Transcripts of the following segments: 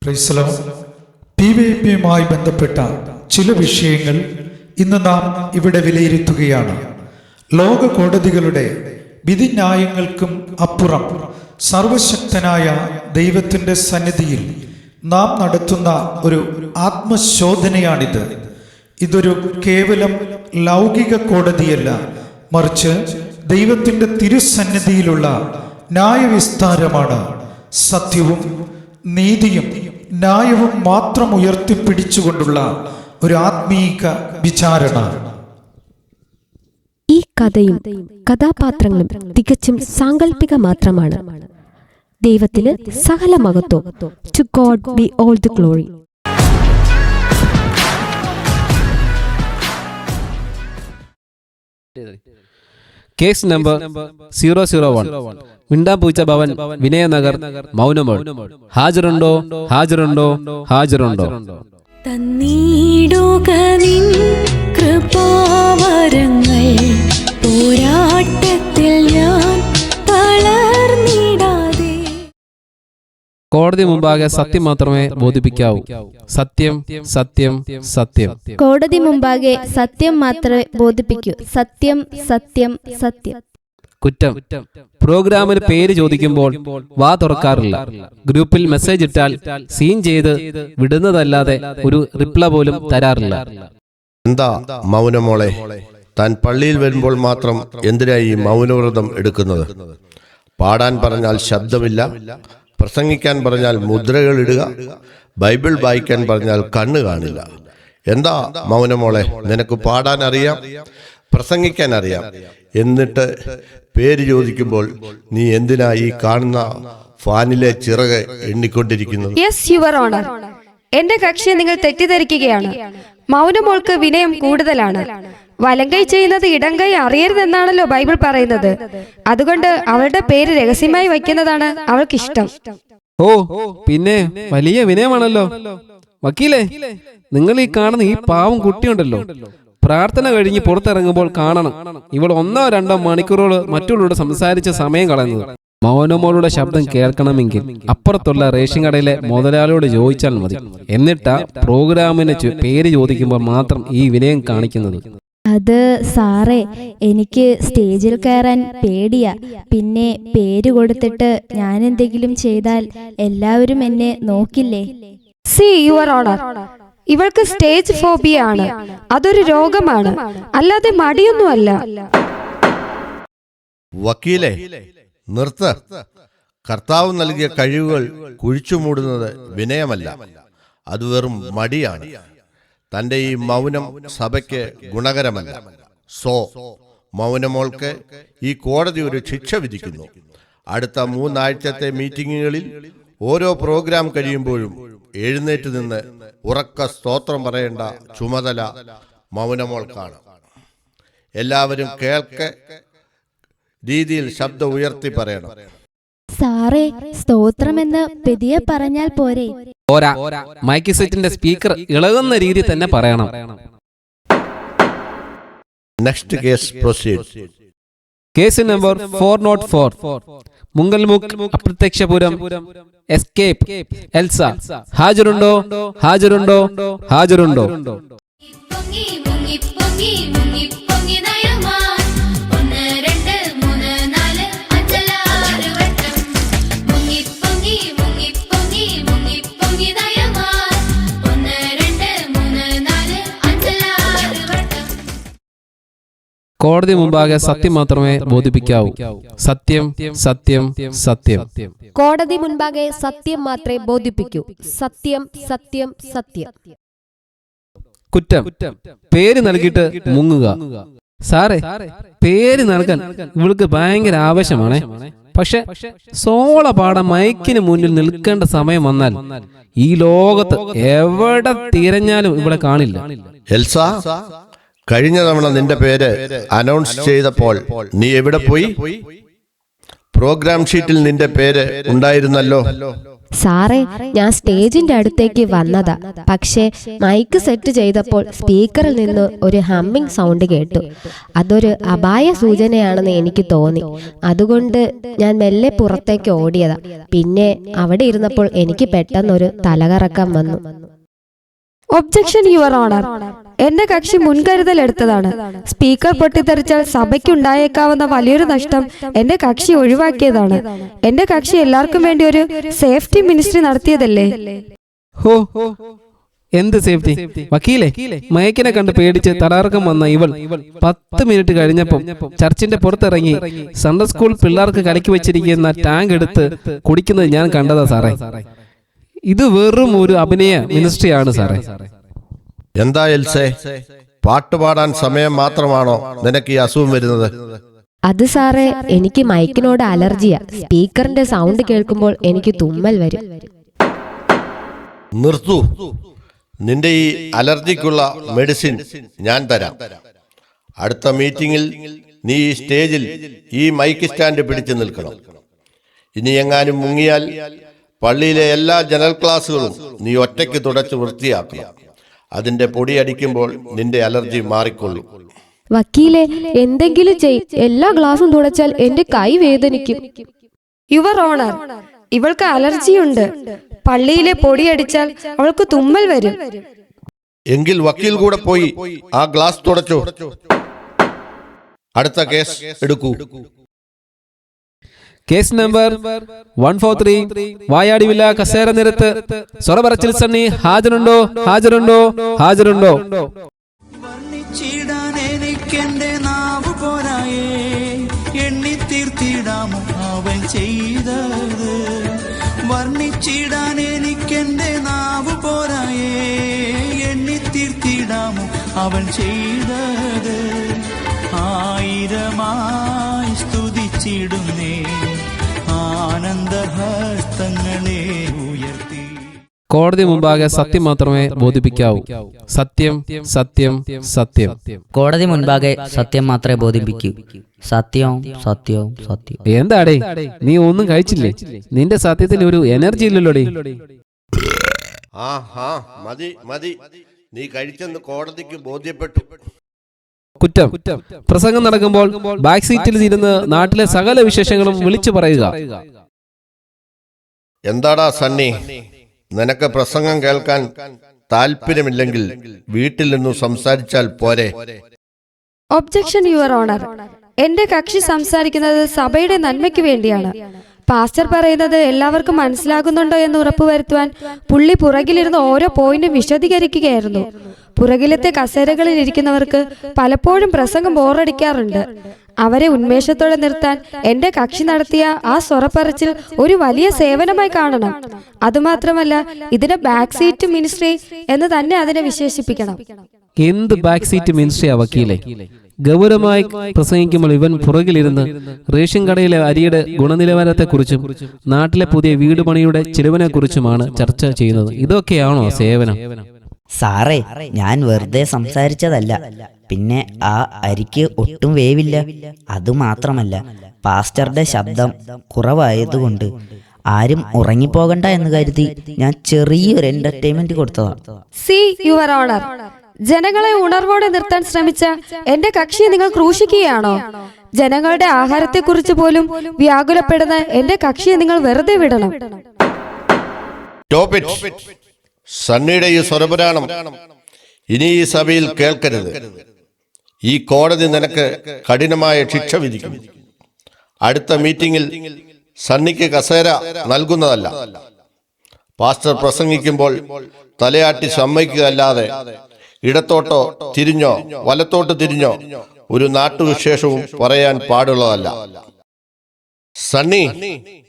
Praise the Lord. PVP-യുമായി ബന്ധപ്പെട്ട ചില വിഷയങ്ങൾ ഇന്ന് നാം ഇവിടെ വിലയിരുത്തുകയാണ്. ലോക കോടതികളുടെ വിധിന്യായങ്ങൾക്കും അപ്പുറം സർവശക്തനായ ദൈവത്തിൻ്റെ സന്നിധിയിൽ നാം നടത്തുന്ന ഒരു ആത്മശോധനയാണിത്. ഇതൊരു കേവലം ലൗകിക കോടതിയല്ല, മറിച്ച് ദൈവത്തിൻ്റെ തിരുസന്നിധിയിലുള്ള ന്യായവിസ്താരമാണ്. സത്യവും നീതിയും ന്യായവും മാത്രം ഉയർത്തിപ്പിടിച്ചുകൊണ്ടുള്ള ഒരു ആത്മീക വിചാരണ. ഈ കഥയും കഥാപാത്രങ്ങളും തികച്ചും സാങ്കല്പിക മാത്രമാണ്. ദൈവത്തിന് സകല മഹത്വം. To God be all the glory. Case number 001 Mindapoocha Bhavan, Vinayanagar, Maunamol. ഹാജരുണ്ടോ? ഹാജരുണ്ടോ? ഹാജരുണ്ടോ? തന്നീടുക നിൻ കൃപാവരങ്ങൾ, പോരാട്ടത്തിൽ ഞാൻ തളർന്നിടാതെ. കോടതി മുമ്പാകെ സത്യം മാത്രമേ ബോധിപ്പിക്കാവൂ. സത്യം, സത്യം, സത്യം. കോടതി മുമ്പാകെ സത്യം മാത്രമേ ബോധിപ്പിക്കൂ. സത്യം, സത്യം, സത്യം. കുറ്റം. പ്രോഗ്രാമിൽ പേര് ചോദിക്കുമ്പോൾ വാ തുറക്കാറില്ല. ഗ്രൂപ്പിൽ മെസ്സേജ് ഇട്ടാൽ സീൻ ചെയ്ത് വിടുന്നതല്ലാതെ ഒരു റിപ്ലൈ പോലും തരാറില്ല. എന്താ മൗനമോളെ, താൻ പള്ളിയിൽ വരുമ്പോൾ മാത്രം എന്തിനായി മൗനവ്രതം എടുക്കുന്നത്? പാടാൻ പറഞ്ഞാൽ ശബ്ദമില്ല, പ്രസംഗിക്കാൻ പറഞ്ഞാൽ മുദ്രകൾ ഇടുക, ബൈബിൾ വായിക്കാൻ പറഞ്ഞാൽ കണ്ണ് കാണില്ല. എന്താ മൗനമോളെ, നിനക്ക് പാടാൻ അറിയാം, പ്രസംഗിക്കാൻ അറിയാം, എന്നിട്ട് പേര് ചോദിക്കുമ്പോൾ നീ എന്തിനാ ഈ കാണുന്ന ഫാനിലെ ചിറക് എണ്ണിക്കൊണ്ടിരിക്കുന്നത്? യെസ് യുവർ ഓണർ, എന്റെ കക്ഷിയെ നിങ്ങൾ തെറ്റിദ്ധരിക്കുകയാണ്. മൗനമോൾക്ക് വിനയം കൂടുതലാണ്. വലങ്കൈ ചെയ്യുന്നത് ഇടങ്കൈ അറിയരുതെന്നാണല്ലോ ബൈബിൾ പറയുന്നത്. അതുകൊണ്ട് അവളുടെ പേര് രഹസ്യമായി വയ്ക്കുന്നതാണ് അവൾക്കിഷ്ടം. ഓ, പിന്നെ വലിയ വിനയമാണല്ലോ. വക്കീലേ, നിങ്ങൾ ഈ കാണുന്ന ഈ പാവം കുട്ടിയുണ്ടല്ലോ, പ്രാർത്ഥന കഴിഞ്ഞ് പുറത്തിറങ്ങുമ്പോൾ കാണണം ഇവൾ 1-2 മണിക്കൂറുകൾ മറ്റുള്ളവരോട് സംസാരിച്ച സമയം കളയുന്നത്. മൗനമോളുടെ ശബ്ദം കേൾക്കണമെങ്കിൽ അപ്പുറത്തുള്ള റേഷൻ കടയിലെ മുതലാളിയോട് ചോദിച്ചാൽ മതി. എന്നിട്ടാ പ്രോഗ്രാമിന് പേര് ചോദിക്കുമ്പോൾ മാത്രം ഈ വിനയം കാണിക്കുന്നത്. അത് സാറേ, എനിക്ക് സ്റ്റേജിൽ കയറാൻ പേടിയാ. പിന്നെ പേര് കൊടുത്തിട്ട് ഞാൻ എന്തെങ്കിലും ചെയ്താൽ എല്ലാവരും എന്നെ നോക്കില്ലേ? സി യുവർ ഓണർ, ഇവൾക്ക് സ്റ്റേജ് ഫോബിയ ആണ്. അതൊരു രോഗമാണ്, അല്ലാതെ മടിയൊന്നുമല്ല. വക്കീലെ, നിർത്ത്. കർത്താവ് നൽകിയ കഴിവുകൾ കുഴിച്ചുമൂടുന്നത് വിനയമല്ല, അത് വെറും മടിയാണ്. തൻ്റെ ഈ മൗനം സഭയ്ക്ക് ഗുണകരമല്ല. മൗനമോൾക്ക് ഈ കോടതി ഒരു ശിക്ഷ വിധിക്കുന്നു. അടുത്ത 3 ആഴ്ചത്തെ മീറ്റിങ്ങുകളിൽ ഓരോ പ്രോഗ്രാം കഴിയുമ്പോഴും എഴുന്നേറ്റ് നിന്ന് ഉറക്ക സ്തോത്രം പറയേണ്ട ചുമതല മൗനമോൾക്കാണ്. എല്ലാവരും കേൾക്ക രീതിയിൽ ശബ്ദം ഉയർത്തി പറയണം. സാറേ, സ്തോത്രമെന്ന് പെതിയെ പറഞ്ഞാൽ പോരെ? പോരാ, മൈക്ക് സെറ്റിന്റെ സ്പീക്കർ ഇളകുന്ന രീതി തന്നെ പറയണം. Next case proceed. Case number 404 Mungalmukku Apratyakshapuram escape Elsa. ഹാജരുണ്ടോ? ഹാജരുണ്ടോ? ഹാജരുണ്ടോ? കോടതി മുമ്പാകെ സത്യം മാത്രമേ ബോധിപ്പിക്കാവൂ. സത്യം, സത്യം, സത്യം. കോടതി മുൻപാകെ സത്യം മാത്രമേ ബോധിപ്പിക്കൂ. സത്യം, സത്യം, സത്യം. കുറ്റം. പേര് നൽകിയിട്ട് മുങ്ങുക. സാറേ, പേര് നൽകാൻ ഇവൾക്ക് ഭയങ്കര ആവശ്യമാണേ. പക്ഷെ സോള പാടാൻ മൈക്കിന് മുന്നിൽ നിൽക്കേണ്ട സമയം വന്നാൽ ഈ ലോകത്ത് എവിടെ തിരഞ്ഞാലും ഇവിടെ കാണില്ല. എൽസ, കഴിഞ്ഞ തവണ നിന്റെ പേര് അനൗൺസ് ചെയ്തപ്പോൾ നീ എവിടെ പോയി? പ്രോഗ്രാം ഷീറ്റിൽ നിന്റെ പേര് ഉണ്ടായിരുന്നല്ലോ. സാറേ, ഞാൻ സ്റ്റേജിന്റെ അടുത്തേക്ക് വന്നതാ. പക്ഷേ മൈക്ക് സെറ്റ് ചെയ്തപ്പോൾ സ്പീക്കറിൽ നിന്ന് ഒരു ഹമ്മിങ് സൗണ്ട് കേട്ടു. അതൊരു അപായ സൂചനയാണെന്ന് എനിക്ക് തോന്നി. അതുകൊണ്ട് ഞാൻ മെല്ലെ പുറത്തേക്ക് ഓടിയതാ. പിന്നെ അവിടെ ഇരുന്നപ്പോൾ എനിക്ക് പെട്ടെന്നൊരു തലകറക്കം വന്നു. Objection your honour. എന്റെ കക്ഷി മുൻകരുതൽ എടുത്തതാണ്. സ്പീക്കർ പൊട്ടിത്തെറിച്ചാൽ സഭയ്ക്കുണ്ടായേക്കാവുന്ന വലിയൊരു നഷ്ടം എന്റെ കക്ഷി ഒഴിവാക്കിയതാണ്. എന്റെ കക്ഷി എല്ലാവർക്കും വേണ്ടി ഒരു സേഫ്റ്റി മിനിസ്ട്രി നടത്തിയതല്ലേ. ഹോ, എന്ത് സേഫ്റ്റി? വക്കീലെ, മയക്കിനെ കണ്ട് പേടിച്ച് തടാർക്കം വന്ന ഇവൾ 10 മിനിറ്റ് കഴിഞ്ഞപ്പം ചർച്ചിന്റെ പുറത്തിറങ്ങി സൺഡേ സ്കൂൾ പിള്ളേർക്ക് കലക്കി വെച്ചിരിക്കുന്ന ടാങ്ക് എടുത്ത് കുടിക്കുന്നത് ഞാൻ കണ്ടതാ സാറേ. ഇത് വെറും ഒരു അഭിനയ മിനിസ്ട്രിയാണ് സാറേ. എന്താ എൽസേ, പാട്ടുപാടാൻ സമയം മാത്രമാണോ നിനക്ക് ഈ അസുഖം വരുന്നത്? അത് സാറേ, എനിക്ക് മൈക്കിനോട് അലർജിയാ. സ്പീക്കറിന്റെ സൗണ്ട് കേൾക്കുമ്പോൾ എനിക്ക് തുമ്മൽ വരും. നിർത്തൂ. നിന്റെ ഈ അലർജിക്കുള്ള മെഡിസിൻ ഞാൻ തരാം. അടുത്ത മീറ്റിംഗിൽ നീ ഈ സ്റ്റേജിൽ ഈ മൈക്ക് സ്റ്റാൻഡ് പിടിച്ചു നിൽക്കണം. ഇനി എങ്ങാനും മുങ്ങിയാൽ പള്ളിയിലെ എല്ലാ ജനറൽ ക്ലാസ്സുകളും നീ ഒറ്റയ്ക്ക് തുടച്ച് വൃത്തിയാക്കുക. അതിന്റെ പൊടി അടിക്കുമ്പോൾ നിന്റെ അലർജി മാറിക്കൊള്ളും. വക്കീലെ, എന്തെങ്കിലും എല്ലാ ഗ്ലാസും തുടച്ചാൽ എന്റെ കൈ വേദനിക്കും. യുവർ ഓണർ, ഇവൾക്ക് അലർജിയുണ്ട്. പള്ളിയിലെ പൊടിയടിച്ചാൽ അവൾക്ക് തുമ്മൽ വരും. എങ്കിൽ വക്കീൽ കൂടെ പോയി ആ ഗ്ലാസ് തുടച്ചോ. അടുത്ത കേസ് എടുക്കൂ. കേസ് നമ്പർ 143, വായാടിവില്ല കസേര നിരത്ത്. സ്വറപറച്ചിൽ സണ്ണി ഹാജരുണ്ടോ? ഹാജരുണ്ടോ? ഹാജരുണ്ടോ? വർണ്ണിച്ചിടാൻ എനിക്കെന്റെ നാവ് പോരായേ, എണ്ണി തീർത്തിടാമോ അവൻ ചെയ്തത്? വർണ്ണിച്ചിടാൻ എനിക്കെന്റെ നാവ് പോരായേ, എണ്ണി തീർത്തിടാമോ അവൻ ചെയ്തത്? ആയിരമായി സ്തുതിച്ചിടുന്നേ, ആനന്ദഹസ്തങ്ങളെ ഉയർത്തി. കോടതി മുമ്പാകെ സത്യം മാത്രമേ ബോധിപ്പിക്കാവൂ. സത്യം, സത്യം, സത്യം. കോടതി മുൻപാകെ സത്യം മാത്രമേ ബോധിപ്പിക്കൂ. സത്യം, സത്യം, സത്യം. എന്താടേ, നീ ഒന്നും കഴിച്ചില്ലേ? നിന്റെ സത്യത്തിന് ഒരു എനർജി ഇല്ലല്ലോടേ. മതി മതി, നീ കഴിച്ചെന്ന് കോടതിക്ക് ബോധ്യപ്പെട്ടു. കുറ്റം. പ്രസംഗം നടക്കുമ്പോൾ ബാക്ക് സീറ്റിൽ ഇരുന്ന് നാട്ടിലെ സകല വിശേഷങ്ങളും വിളിച്ചു പറയുക. എന്താടാ സണ്ണി, നിനക്ക് പ്രസംഗം കേൾക്കാൻ താല്പര്യമില്ലെങ്കിൽ വീട്ടിൽ നിന്നും സംസാരിച്ചാൽ പോരെ? Objection your honour. എന്റെ കക്ഷി സംസാരിക്കുന്നത് സഭയുടെ നന്മയ്ക്ക് വേണ്ടിയാണ്. പാസ്റ്റർ പറയുന്നത് എല്ലാവർക്കും മനസ്സിലാകുന്നുണ്ടോ എന്ന് ഉറപ്പുവരുത്തുവാൻ പുള്ളി പുറകിലിരുന്ന് ഓരോ പോയിന്റും വിശദീകരിക്കുകയായിരുന്നു. പുറകിലത്തെ കസേരകളിൽ ഇരിക്കുന്നവർക്ക് പലപ്പോഴും പ്രസംഗം ബോറടിക്കാറുണ്ട്. അവരെ ഉന്മേഷത്തോടെ നിർത്താൻ എന്റെ കക്ഷി നടത്തിയ ആ സ്വറപ്പറച്ചിൽ ഒരു വലിയ സേവനമായി കാണണം. അതുമാത്രമല്ല, ഇതിനെ ബാക്ക് സീറ്റ് മിനിസ്ട്രി എന്ന് തന്നെ അതിനെ വിശേഷിപ്പിക്കണം. എന്ത് ബാക്ക് സീറ്റ് മിനിസ്ട്രിയാ വക്കീലെ? ഗൗരവമായി പ്രസംഗിക്കുമ്പോൾ ഇവൻ പുറകിലിരുന്ന് റേഷൻ കടയിലെ അരിയുടെ ഗുണനിലവാരത്തെക്കുറിച്ചും നാട്ടിലെ പുതിയ വീട് പണിയുടെ ചിലവിനെക്കുറിച്ചുമാണ് ചർച്ച ചെയ്യുന്നത്. ഇതൊക്കെയാണോ സേവനം? സാറേ, ഞാൻ വെറുതെ സംസാരിച്ചതല്ല. പിന്നെ ആ അരിക്ക് ഒട്ടും വേവില്ല. അതുമാത്രമല്ല, പാസ്റ്ററുടെ ശബ്ദം കുറവായതുകൊണ്ട് ആരും ഉറങ്ങിപ്പോകണ്ട എന്ന് കരുതി ഞാൻ ചെറിയൊരു എന്റർടൈൻമെന്റ് കൊടുത്തതാ. സി യുവർ ഓണർ, ജനങ്ങളെ ഉണർവോടെ നിർത്താൻ ശ്രമിച്ച എന്റെ കക്ഷിയെ നിങ്ങൾ ക്രൂശിക്കുകയാണോ? ജനങ്ങളുടെ ആഹാരത്തെക്കുറിച്ച് പോലും വ്യാകുലപ്പെടുന്ന എന്റെ കക്ഷിയെ നിങ്ങൾ വെറുതെ വിടണം. സണ്ണിയുടെ ഈ സ്വരപുരാണം ഇനി ഈ സഭയിൽ കേൾക്കരുത്. ഈ കോടതി നിനക്ക് കഠിനമായ ശിക്ഷ വിധിക്കും. അടുത്ത മീറ്റിംഗിൽ സണ്ണിക്ക് കസേര നൽകുന്നതല്ല. പാസ്റ്റർ പ്രസംഗിക്കുമ്പോൾ തലയാട്ടി സമ്മതിക്കുകയല്ലാതെ ഇടത്തോട്ടോ തിരിഞ്ഞോ വലത്തോട്ട് തിരിഞ്ഞോ ഒരു നാട്ടുവിശേഷവും പറയാൻ പാടുള്ളതല്ല. സണ്ണി,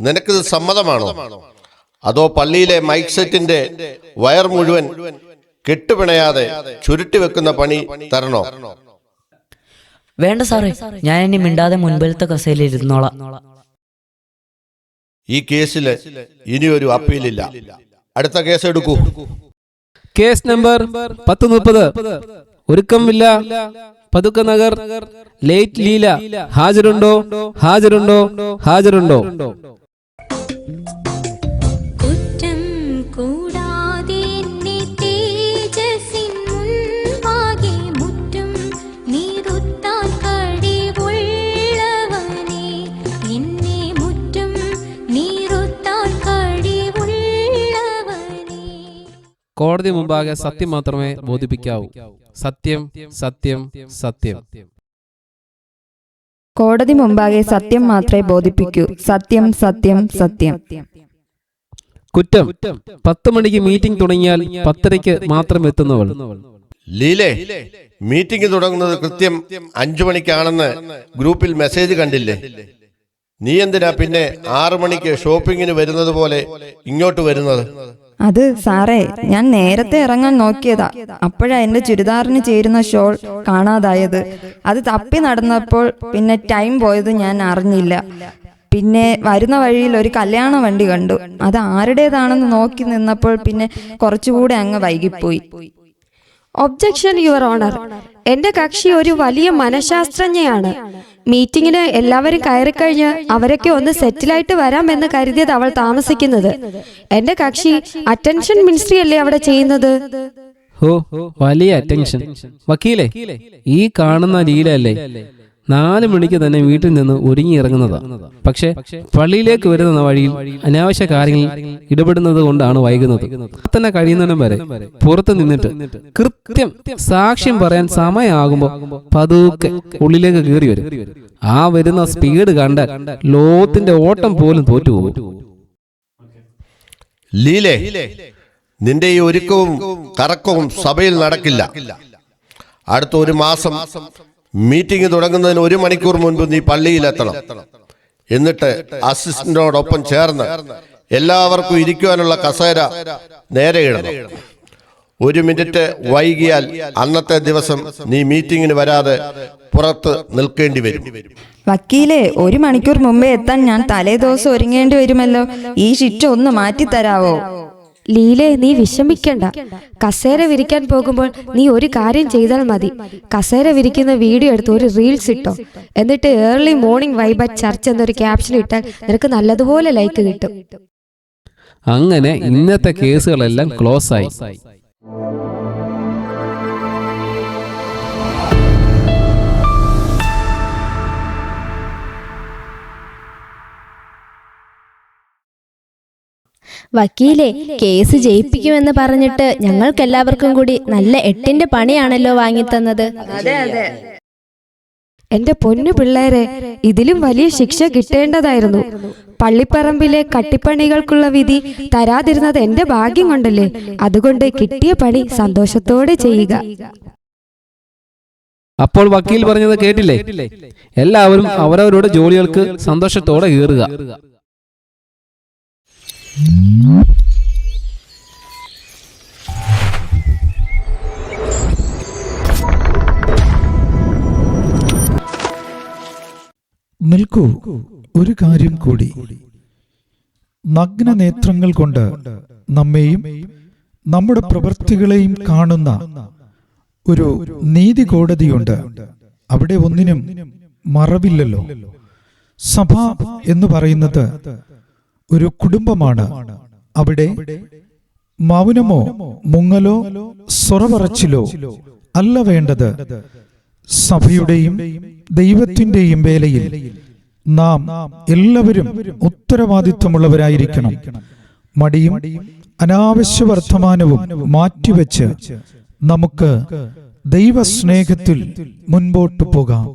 നിനക്കിത് സമ്മതമാണോ? അതോ പള്ളിയിലെ മൈക്ക് സെറ്റിന്റെ വയർ മുഴുവൻ കെട്ടുപിണയാതെ ചുരുട്ടി വെക്കുന്ന പണി തരണോ? വേണ്ട സാറേ, ഞാൻ ഇനി മിണ്ടാതെ മുൻപിലത്തെ കസേരയിൽ ഇരുന്നോളാം. ഈ കേസില് ഇനിയൊരു അപ്പീലില്ല. അടുത്ത കേസ് എടുക്കൂ. കേസ് നമ്പർ 1030, ഒരുക്കം വില്ല പതുക്ക നഗർ, ലേറ്റ് ലീല. ഹാജരുണ്ടോ? ഹാജരുണ്ടോ? ഹാജരുണ്ടോ? കോടതി മുമ്പാകെ സത്യം മാത്രമേ ബോധിപ്പിക്കാവൂ. സത്യം, സത്യം, സത്യം. കോടതി മുമ്പാകെ സത്യം മാത്രമേ ബോധിപ്പിക്കൂ. സത്യം, സത്യം, സത്യം. കുറ്റം. 10 മണിക്ക് മീറ്റിംഗ് തുടങ്ങിയാൽ 10:30 മാത്രം എത്തുന്നവൾ. ലീലേ, മീറ്റിംഗ് തുടങ്ങുന്നത് കൃത്യം 5 മണിക്കാണെന്ന് ഗ്രൂപ്പിൽ മെസ്സേജ് കണ്ടില്ലേ? നീ എന്തിനാ പിന്നെ 6 മണിക്ക് ഷോപ്പിങ്ങിന് വരുന്നത് പോലെ ഇങ്ങോട്ട് വരുന്നത്? അത് സാറേ, ഞാൻ നേരത്തെ ഇറങ്ങാൻ നോക്കിയതാ. അപ്പോഴാ എന്റെ ചുരിദാറിന് ചേരുന്ന ഷോൾ കാണാതായത്. അത് തപ്പി നടന്നപ്പോൾ പിന്നെ ടൈം പോയത് ഞാൻ അറിഞ്ഞില്ല. പിന്നെ വരുന്ന വഴിയിൽ ഒരു കല്യാണ വണ്ടി കണ്ടു. അത് ആരുടേതാണെന്ന് നോക്കി നിന്നപ്പോൾ പിന്നെ കുറച്ചുകൂടെ അങ്ങ് വൈകിപ്പോയി. Objection your honour. എന്റെ കക്ഷി ഒരു വലിയ മനഃശാസ്ത്രജ്ഞയാണ്. മീറ്റിങ്ങിന് എല്ലാവരും കയറിക്കഴിഞ്ഞ് അവരൊക്കെ ഒന്ന് സെറ്റിലായിട്ട് വരാമെന്ന് കരുതിയത് അവൾ താമസിക്കുന്നത്. എന്റെ കക്ഷി അറ്റൻഷൻ മിനിസ്ട്രി അല്ലേ അവിടെ ചെയ്യുന്നത്? ഹോ, വലിയ അറ്റൻഷൻ. വക്കീലെ, ഈ കാണുന്ന ലീല അല്ലേ 4 മണിക്ക് തന്നെ വീട്ടിൽ നിന്ന് ഒരുങ്ങി ഇറങ്ങുന്നതാ. പക്ഷെ പള്ളിയിലേക്ക് വരുന്ന വഴിയിൽ അനാവശ്യ കാര്യങ്ങളിൽ ഇടപെടുന്നത് കൊണ്ടാണ് വൈകുന്നത്. തന്നെ കഴിയുന്നതിനും വരെ പുറത്ത് നിന്നിട്ട് കൃത്യം സാക്ഷ്യം പറയാൻ സമയമാകുമ്പോ പതുക്കെ ഉള്ളിലേക്ക് കയറി വരും. ആ വരുന്ന സ്പീഡ് കണ്ടാൽ ലോകത്തിന്റെ ഓട്ടം പോലും തോറ്റുപോകും. ലീലേ, നിന്റെ ഈ ഒരുക്കവും കറക്കവും സഭയിൽ നടക്കില്ല. അടുത്ത 1 മാസം മീറ്റിംഗ് തുടങ്ങുന്നതിന് 1 മണിക്കൂർ മുൻപ് നീ പള്ളിയിലെത്തണം. എന്നിട്ട് അസിസ്റ്റന്റിനോടൊപ്പം ചേർന്ന് എല്ലാവർക്കും ഇരിക്കുവാനുള്ള കസേര നേരെ ഇടണം. 1 മിനിറ്റ് വൈകിയാൽ അന്നത്തെ ദിവസം നീ മീറ്റിംഗിന് വരാതെ പുറത്ത് നിൽക്കേണ്ടി വരും. വക്കീലെ, 1 മണിക്കൂർ മുമ്പേ എത്താൻ ഞാൻ തലേദിവസം ഒരുങ്ങേണ്ടി വരുമല്ലോ. ഈ ശിക്ഷ ഒന്ന് മാറ്റിത്തരാവോ? ലീലേ, നീ വിഷമിക്കണ്ട. കസേര വിരിക്കാൻ പോകുമ്പോൾ നീ ഒരു കാര്യം ചെയ്താൽ മതി. കസേര വിരിക്കുന്ന വീഡിയോ എടുത്ത് ഒരു റീൽസ് ഇട്ടോ. എന്നിട്ട് early morning vibe at church എന്നൊരു ക്യാപ്ഷൻ ഇട്ടാൽ നിനക്ക് നല്ലതുപോലെ ലൈക്ക് കിട്ടും. അങ്ങനെ ഇന്നത്തെ കേസുകളെല്ലാം ക്ലോസ് ആയി. വക്കീലെ, കേസ് ജയിപ്പിക്കുമെന്ന് പറഞ്ഞിട്ട് ഞങ്ങൾക്കെല്ലാവർക്കും കൂടി നല്ല 8ന്റെ പണിയാണല്ലോ വാങ്ങിത്തന്നത്. എന്റെ പൊന്നു പിള്ളേരെ, ഇതിലും വലിയ ശിക്ഷ കിട്ടേണ്ടതായിരുന്നു. പള്ളിപ്പറമ്പിലെ കട്ടിപ്പണികൾക്കുള്ള വിധി തരാതിരുന്നത് എന്റെ ഭാഗ്യം കൊണ്ടല്ലേ. അതുകൊണ്ട് കിട്ടിയ പണി സന്തോഷത്തോടെ ചെയ്യുക. അപ്പോൾ വക്കീൽ പറഞ്ഞത് കേട്ടില്ലേ? എല്ലാവരും അവരവരുടെ ജോലികൾക്ക് സന്തോഷത്തോടെ കയറുക. നിൽക്കൂ, ഒരു കാര്യം കൂടി. നഗ്ന നേത്രങ്ങൾ കൊണ്ട് നമ്മെയും നമ്മുടെ പ്രവൃത്തികളെയും കാണുന്ന ഒരു നീതി കോടതിയുണ്ട്. അവിടെ ഒന്നിനും മറവില്ലല്ലോ. സഭ എന്ന് പറയുന്നത് ഒരു കുടുംബമാണ്. അവിടെ മൗനമോ മുങ്ങലോ സ്വറപറച്ചിലോ അല്ല വേണ്ടത്. സഭയുടെയും ദൈവത്തിന്റെയും വേലയിൽ നാം എല്ലാവരും ഉത്തരവാദിത്വമുള്ളവരായിരിക്കണം. മടിയും അനാവശ്യ വർത്തമാനവും മാറ്റിവെച്ച് നമുക്ക് ദൈവസ്നേഹത്തിൽ മുൻപോട്ടു പോകാം.